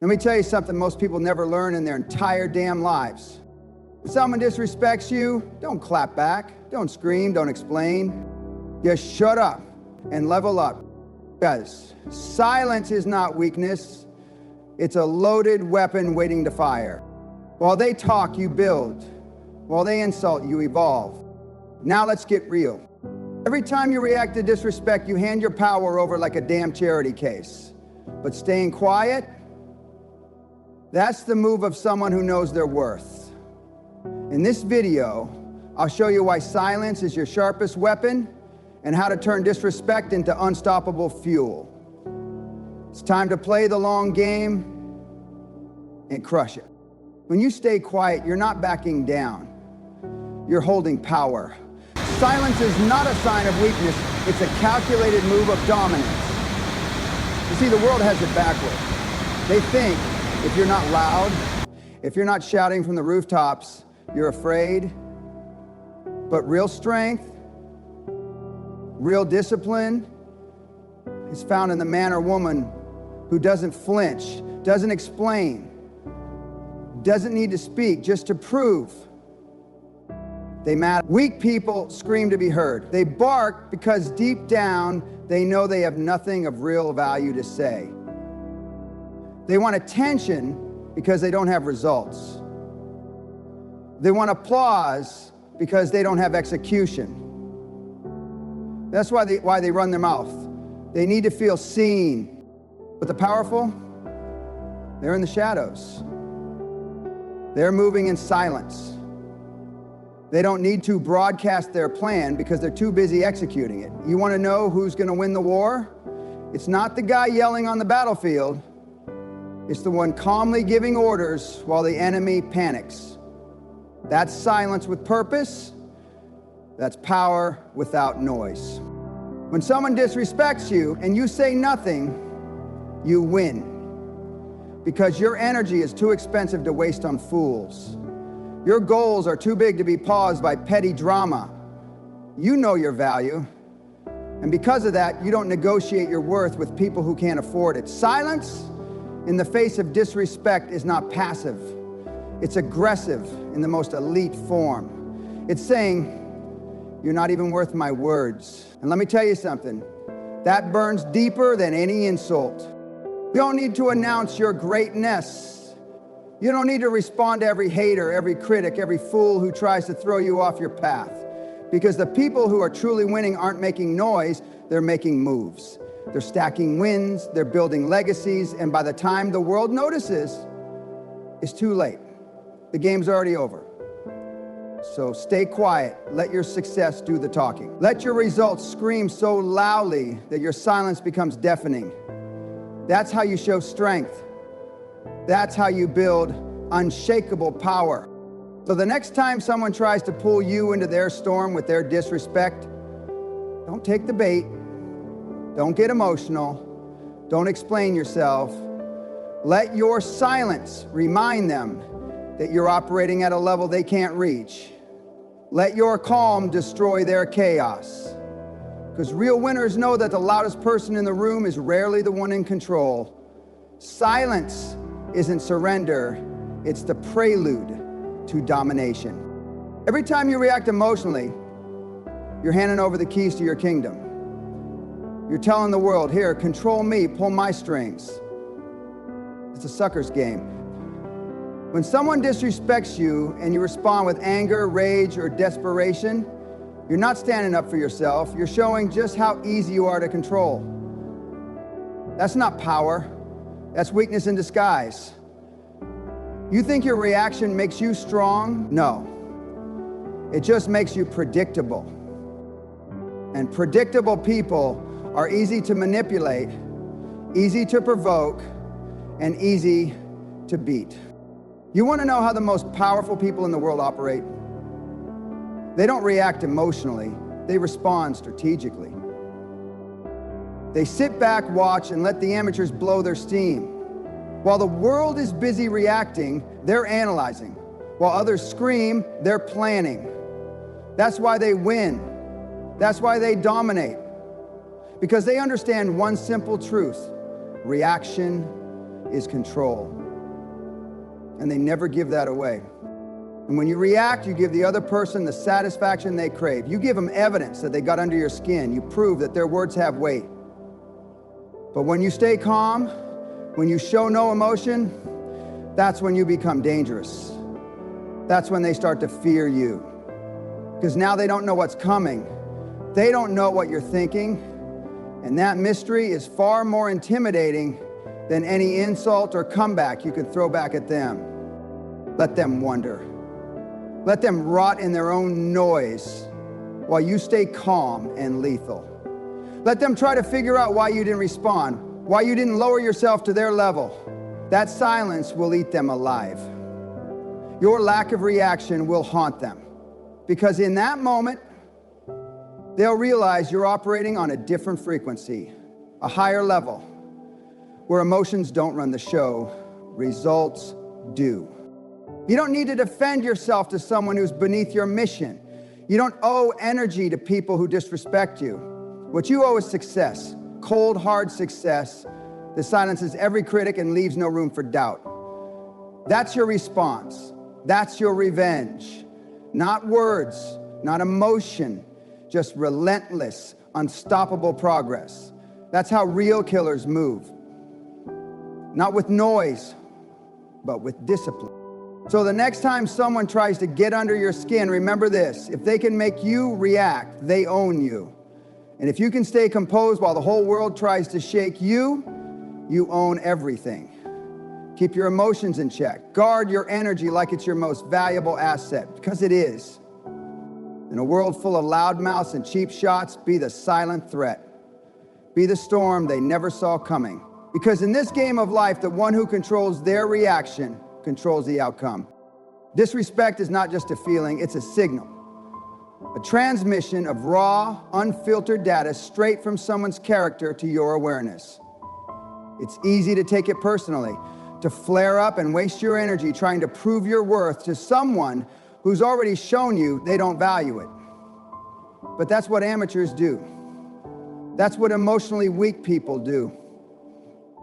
Let me tell you something most people never learn in their entire damn lives. If someone disrespects you, don't clap back, don't scream, don't explain. Just shut up and level up. Guys, silence is not weakness. It's a loaded weapon waiting to fire. While they talk, you build. While they insult, you evolve. Now let's get real. Every time you react to disrespect, you hand your power over like a damn charity case. But staying quiet, that's the move of someone who knows their worth. In this video, I'll show you why silence is your sharpest weapon and how to turn disrespect into unstoppable fuel. It's time to play the long game and crush it. When you stay quiet, you're not backing down. You're holding power. Silence is not a sign of weakness. It's a calculated move of dominance. You see, the world has it backwards. They think if you're not loud, if you're not shouting from the rooftops, you're afraid. But real strength, real discipline is found in the man or woman who doesn't flinch, doesn't explain, doesn't need to speak just to prove they matter. Weak people scream to be heard. They bark because deep down they know they have nothing of real value to say. They want attention because they don't have results. They want applause because they don't have execution. That's why they run their mouth. They need to feel seen. But the powerful, they're in the shadows. They're moving in silence. They don't need to broadcast their plan because they're too busy executing it. You want to know who's going to win the war? It's not the guy yelling on the battlefield. It's the one calmly giving orders while the enemy panics. That's silence with purpose. That's power without noise. When someone disrespects you and you say nothing, you win. Because your energy is too expensive to waste on fools. Your goals are too big to be paused by petty drama. You know your value. And because of that, you don't negotiate your worth with people who can't afford it. Silence in the face of disrespect is not passive. It's aggressive in the most elite form. It's saying, you're not even worth my words. And let me tell you something, that burns deeper than any insult. You don't need to announce your greatness. You don't need to respond to every hater, every critic, every fool who tries to throw you off your path. Because the people who are truly winning aren't making noise, they're making moves. They're stacking wins, they're building legacies, and by the time the world notices, it's too late. The game's already over. So stay quiet, let your success do the talking. Let your results scream so loudly that your silence becomes deafening. That's how you show strength. That's how you build unshakable power. So the next time someone tries to pull you into their storm with their disrespect, don't take the bait. Don't get emotional. Don't explain yourself. Let your silence remind them that you're operating at a level they can't reach. Let your calm destroy their chaos. Because real winners know that the loudest person in the room is rarely the one in control. Silence isn't surrender, it's the prelude to domination. Every time you react emotionally, you're handing over the keys to your kingdom. You're telling the world, here, control me, pull my strings. It's a sucker's game. When someone disrespects you and you respond with anger, rage, or desperation, you're not standing up for yourself. You're showing just how easy you are to control. That's not power. That's weakness in disguise. You think your reaction makes you strong? No. It just makes you predictable. And predictable people are easy to manipulate, easy to provoke, and easy to beat. You want to know how the most powerful people in the world operate? They don't react emotionally, they respond strategically. They sit back, watch, and let the amateurs blow their steam. While the world is busy reacting, they're analyzing. While others scream, they're planning. That's why they win. That's why they dominate. Because they understand one simple truth: reaction is control. And they never give that away. And when you react, you give the other person the satisfaction they crave. You give them evidence that they got under your skin. You prove that their words have weight. But when you stay calm, when you show no emotion, that's when you become dangerous. That's when they start to fear you. Because now they don't know what's coming. They don't know what you're thinking. And that mystery is far more intimidating than any insult or comeback you could throw back at them. Let them wonder. Let them rot in their own noise while you stay calm and lethal. Let them try to figure out why you didn't respond, why you didn't lower yourself to their level. That silence will eat them alive. Your lack of reaction will haunt them, because in that moment, they'll realize you're operating on a different frequency, a higher level, where emotions don't run the show, results do. You don't need to defend yourself to someone who's beneath your mission. You don't owe energy to people who disrespect you. What you owe is success, cold, hard success that silences every critic and leaves no room for doubt. That's your response. That's your revenge. Not words, not emotion, just relentless, unstoppable progress. That's how real killers move. Not with noise, but with discipline. So the next time someone tries to get under your skin, remember this: if they can make you react, they own you. And if you can stay composed while the whole world tries to shake you, you own everything. Keep your emotions in check. Guard your energy like it's your most valuable asset, because it is. In a world full of loudmouths and cheap shots, be the silent threat. Be the storm they never saw coming. Because in this game of life, the one who controls their reaction controls the outcome. Disrespect is not just a feeling, it's a signal. A transmission of raw, unfiltered data straight from someone's character to your awareness. It's easy to take it personally, to flare up and waste your energy trying to prove your worth to someone who's already shown you they don't value it. But that's what amateurs do. That's what emotionally weak people do.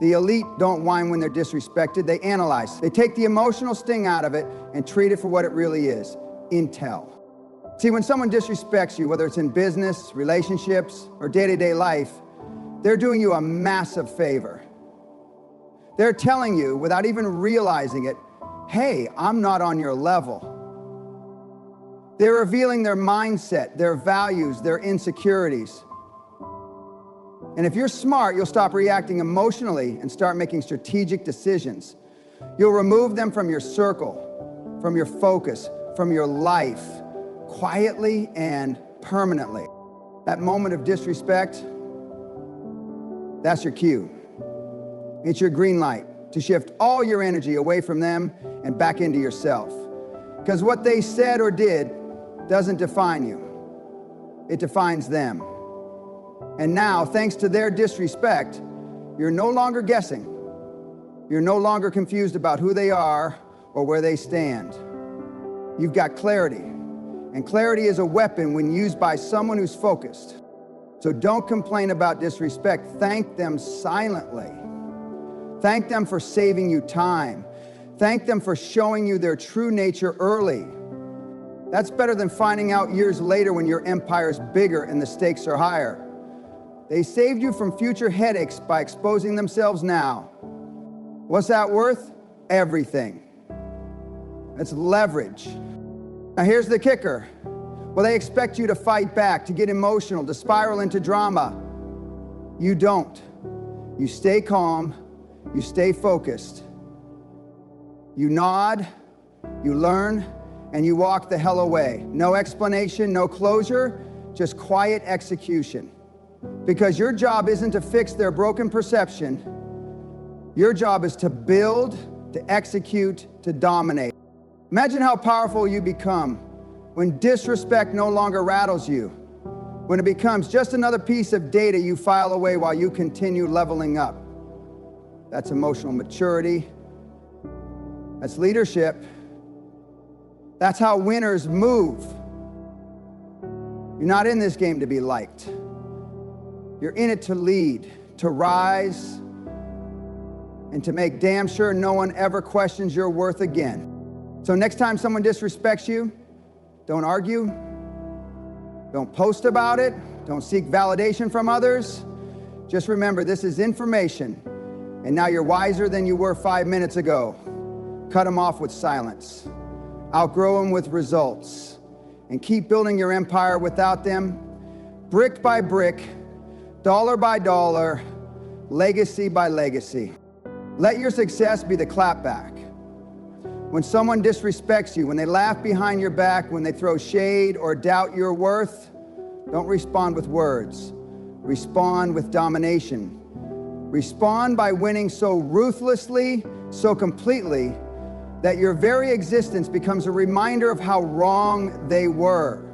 The elite don't whine when they're disrespected, they analyze. They take the emotional sting out of it and treat it for what it really is: intel. See, when someone disrespects you, whether it's in business, relationships, or day-to-day life, they're doing you a massive favor. They're telling you, without even realizing it, hey, I'm not on your level. They're revealing their mindset, their values, their insecurities. And if you're smart, you'll stop reacting emotionally and start making strategic decisions. You'll remove them from your circle, from your focus, from your life, quietly and permanently. That moment of disrespect, that's your cue. It's your green light to shift all your energy away from them and back into yourself. Because what they said or did doesn't define you. It defines them. And now, thanks to their disrespect, you're no longer guessing. You're no longer confused about who they are or where they stand. You've got clarity. And clarity is a weapon when used by someone who's focused. So don't complain about disrespect. Thank them silently. Thank them for saving you time. Thank them for showing you their true nature early. That's better than finding out years later when your empire's bigger and the stakes are higher. They saved you from future headaches by exposing themselves now. What's that worth? Everything. That's leverage. Now here's the kicker. Well, they expect you to fight back, to get emotional, to spiral into drama. You don't. You stay calm, you stay focused. You nod, you learn, and you walk the hell away. No explanation, no closure, just quiet execution. Because your job isn't to fix their broken perception. Your job is to build, to execute, to dominate. Imagine how powerful you become when disrespect no longer rattles you, when it becomes just another piece of data you file away while you continue leveling up. That's emotional maturity. That's leadership. That's how winners move. You're not in this game to be liked. You're in it to lead, to rise, and to make damn sure no one ever questions your worth again. So next time someone disrespects you, don't argue, don't post about it, don't seek validation from others. Just remember, this is information, and now you're wiser than you were 5 minutes ago. Cut them off with silence. Outgrow them with results. And keep building your empire without them, brick by brick, dollar by dollar, legacy by legacy. Let your success be the clapback. When someone disrespects you, when they laugh behind your back, when they throw shade or doubt your worth, don't respond with words. Respond with domination. Respond by winning so ruthlessly, so completely, that your very existence becomes a reminder of how wrong they were.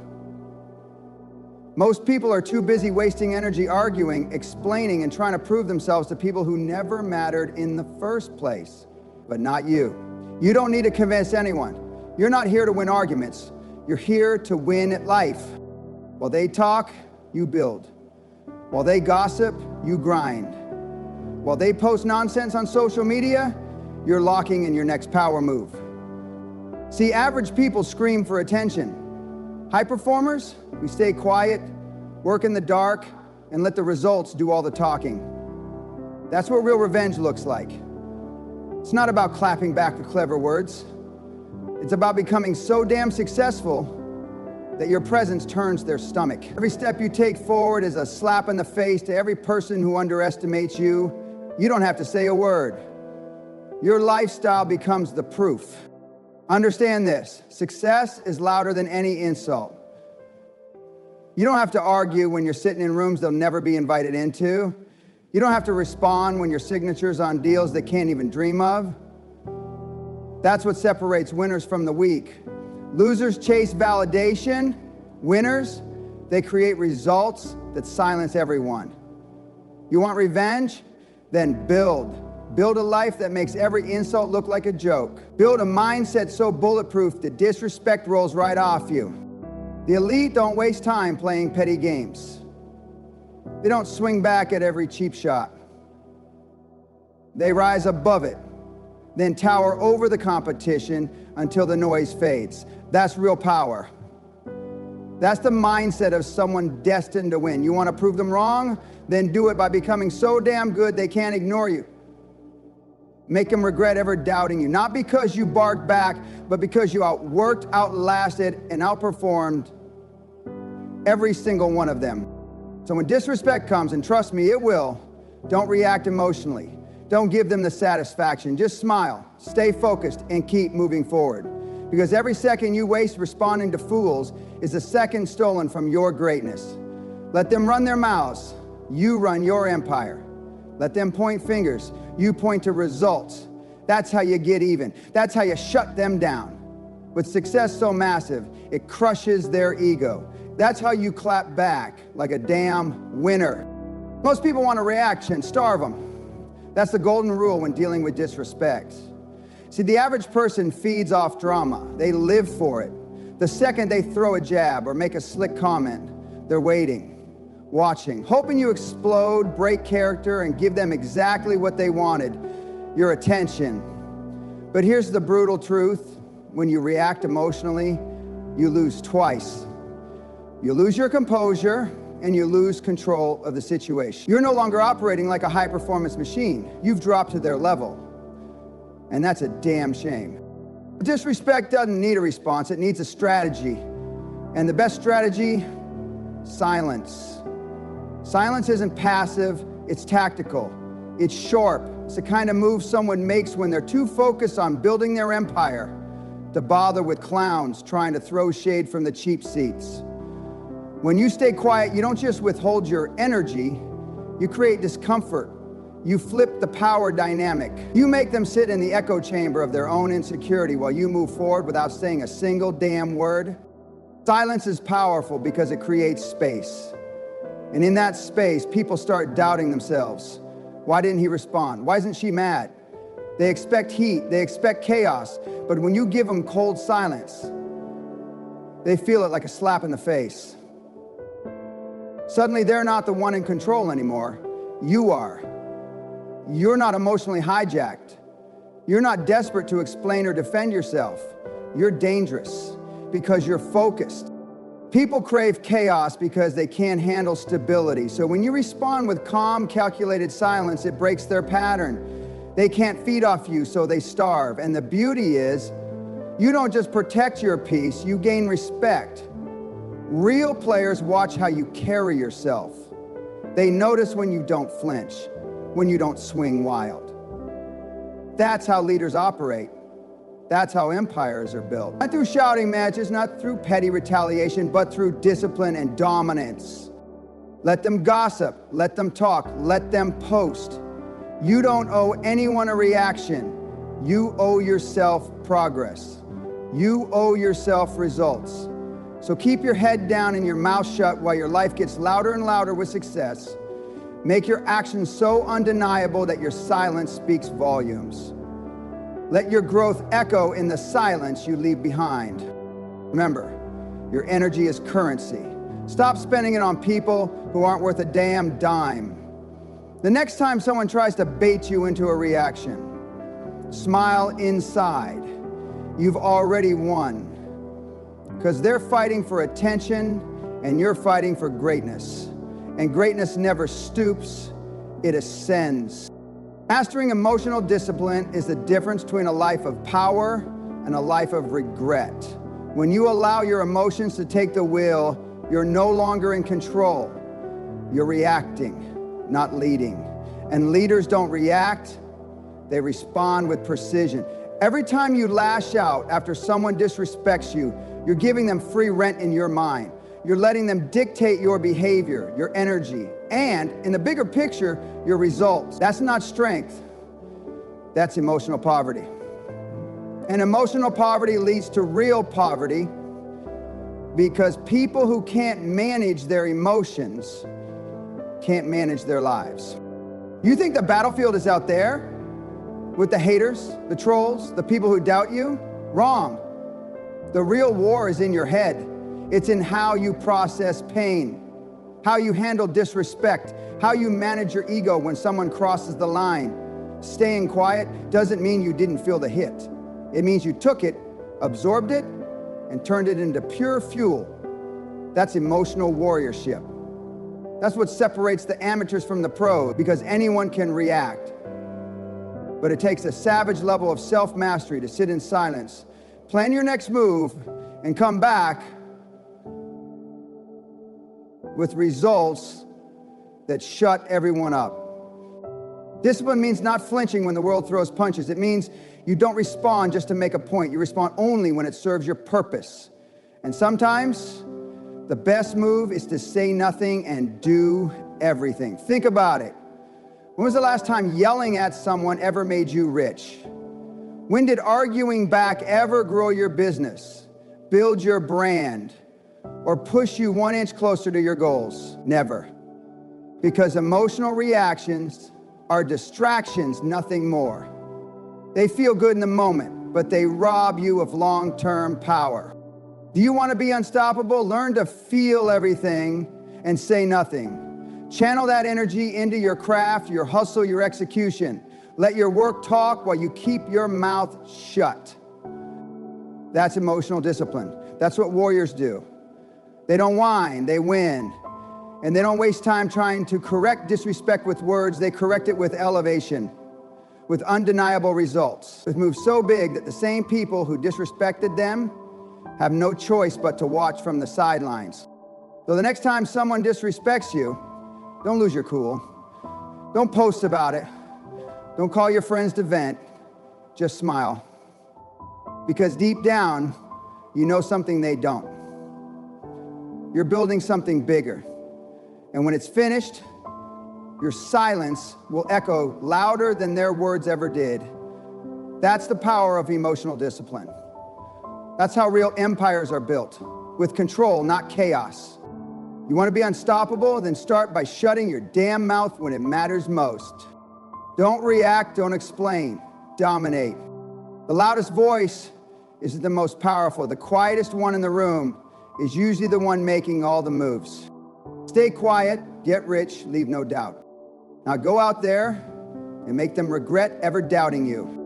Most people are too busy wasting energy arguing, explaining, and trying to prove themselves to people who never mattered in the first place. But not you. You don't need to convince anyone. You're not here to win arguments. You're here to win at life. While they talk, you build. While they gossip, you grind. While they post nonsense on social media, you're locking in your next power move. See, average people scream for attention. High performers, we stay quiet, work in the dark, and let the results do all the talking. That's what real revenge looks like. It's not about clapping back with clever words. It's about becoming so damn successful that your presence turns their stomach. Every step you take forward is a slap in the face to every person who underestimates you. You don't have to say a word. Your lifestyle becomes the proof. Understand this, success is louder than any insult. You don't have to argue when you're sitting in rooms they'll never be invited into. You don't have to respond when your signature's on deals they can't even dream of. That's what separates winners from the weak. Losers chase validation. Winners, they create results that silence everyone. You want revenge? Then build. Build a life that makes every insult look like a joke. Build a mindset so bulletproof that disrespect rolls right off you. The elite don't waste time playing petty games. They don't swing back at every cheap shot. They rise above it, then tower over the competition until the noise fades. That's real power. That's the mindset of someone destined to win. You want to prove them wrong? Then do it by becoming so damn good they can't ignore you. Make them regret ever doubting you. Not because you barked back, but because you outworked, outlasted, and outperformed every single one of them. So when disrespect comes, and trust me, it will, don't react emotionally. Don't give them the satisfaction. Just smile, stay focused, and keep moving forward. Because every second you waste responding to fools is a second stolen from your greatness. Let them run their mouths. You run your empire. Let them point fingers. You point to results. That's how you get even. That's how you shut them down. With success so massive, it crushes their ego. That's how you clap back like a damn winner. Most people want a reaction, starve them. That's the golden rule when dealing with disrespect. See, the average person feeds off drama. They live for it. The second they throw a jab or make a slick comment, they're waiting, watching, hoping you explode, break character, and give them exactly what they wanted, your attention. But here's the brutal truth. When you react emotionally, you lose twice. You lose your composure, and you lose control of the situation. You're no longer operating like a high-performance machine. You've dropped to their level, and that's a damn shame. Disrespect doesn't need a response, it needs a strategy. And the best strategy, silence. Silence isn't passive, it's tactical. It's sharp. It's the kind of move someone makes when they're too focused on building their empire to bother with clowns trying to throw shade from the cheap seats. When you stay quiet, you don't just withhold your energy, you create discomfort. You flip the power dynamic. You make them sit in the echo chamber of their own insecurity while you move forward without saying a single damn word. Silence is powerful because it creates space. And in that space, people start doubting themselves. Why didn't he respond? Why isn't she mad? They expect heat, they expect chaos, but when you give them cold silence, they feel it like a slap in the face. Suddenly, they're not the one in control anymore. You are. You're not emotionally hijacked. You're not desperate to explain or defend yourself. You're dangerous because you're focused. People crave chaos because they can't handle stability. So when you respond with calm, calculated silence, it breaks their pattern. They can't feed off you, so they starve. And the beauty is, you don't just protect your peace, you gain respect. Real players watch how you carry yourself. They notice when you don't flinch, when you don't swing wild. That's how leaders operate. That's how empires are built. Not through shouting matches, not through petty retaliation, but through discipline and dominance. Let them gossip, let them talk, let them post. You don't owe anyone a reaction. You owe yourself progress. You owe yourself results. So keep your head down and your mouth shut while your life gets louder and louder with success. Make your actions so undeniable that your silence speaks volumes. Let your growth echo in the silence you leave behind. Remember, your energy is currency. Stop spending it on people who aren't worth a damn dime. The next time someone tries to bait you into a reaction, smile inside. You've already won. Because they're fighting for attention and you're fighting for greatness. And greatness never stoops, it ascends. Mastering emotional discipline is the difference between a life of power and a life of regret. When you allow your emotions to take the wheel, you're no longer in control. You're reacting, not leading. And leaders don't react, they respond with precision. Every time you lash out after someone disrespects you, you're giving them free rent in your mind. You're letting them dictate your behavior, your energy, and in the bigger picture, your results. That's not strength. That's emotional poverty. And emotional poverty leads to real poverty because people who can't manage their emotions can't manage their lives. You think the battlefield is out there with the haters, the trolls, the people who doubt you? Wrong. The real war is in your head. It's in how you process pain, how you handle disrespect, how you manage your ego when someone crosses the line. Staying quiet doesn't mean you didn't feel the hit. It means you took it, absorbed it, and turned it into pure fuel. That's emotional warriorship. That's what separates the amateurs from the pros, because anyone can react. But it takes a savage level of self-mastery to sit in silence, plan your next move, and come back with results that shut everyone up. Discipline means not flinching when the world throws punches. It means you don't respond just to make a point. You respond only when it serves your purpose. And sometimes the best move is to say nothing and do everything. Think about it. When was the last time yelling at someone ever made you rich? When did arguing back ever grow your business, build your brand, or push you 1 inch closer to your goals? Never. Because emotional reactions are distractions, nothing more. They feel good in the moment, but they rob you of long-term power. Do you want to be unstoppable? Learn to feel everything and say nothing. Channel that energy into your craft, your hustle, your execution. Let your work talk while you keep your mouth shut. That's emotional discipline. That's what warriors do. They don't whine, they win. And they don't waste time trying to correct disrespect with words. They correct it with elevation, with undeniable results, with moves so big that the same people who disrespected them have no choice but to watch from the sidelines. So the next time someone disrespects you, don't lose your cool. Don't post about it. Don't call your friends to vent. Just smile. Because deep down, you know something they don't. You're building something bigger. And when it's finished, your silence will echo louder than their words ever did. That's the power of emotional discipline. That's how real empires are built, with control, not chaos. You want to be unstoppable? Then start by shutting your damn mouth when it matters most. Don't react, don't explain, dominate. The loudest voice is the most powerful. The quietest one in the room is usually the one making all the moves. Stay quiet, get rich, leave no doubt. Now go out there and make them regret ever doubting you.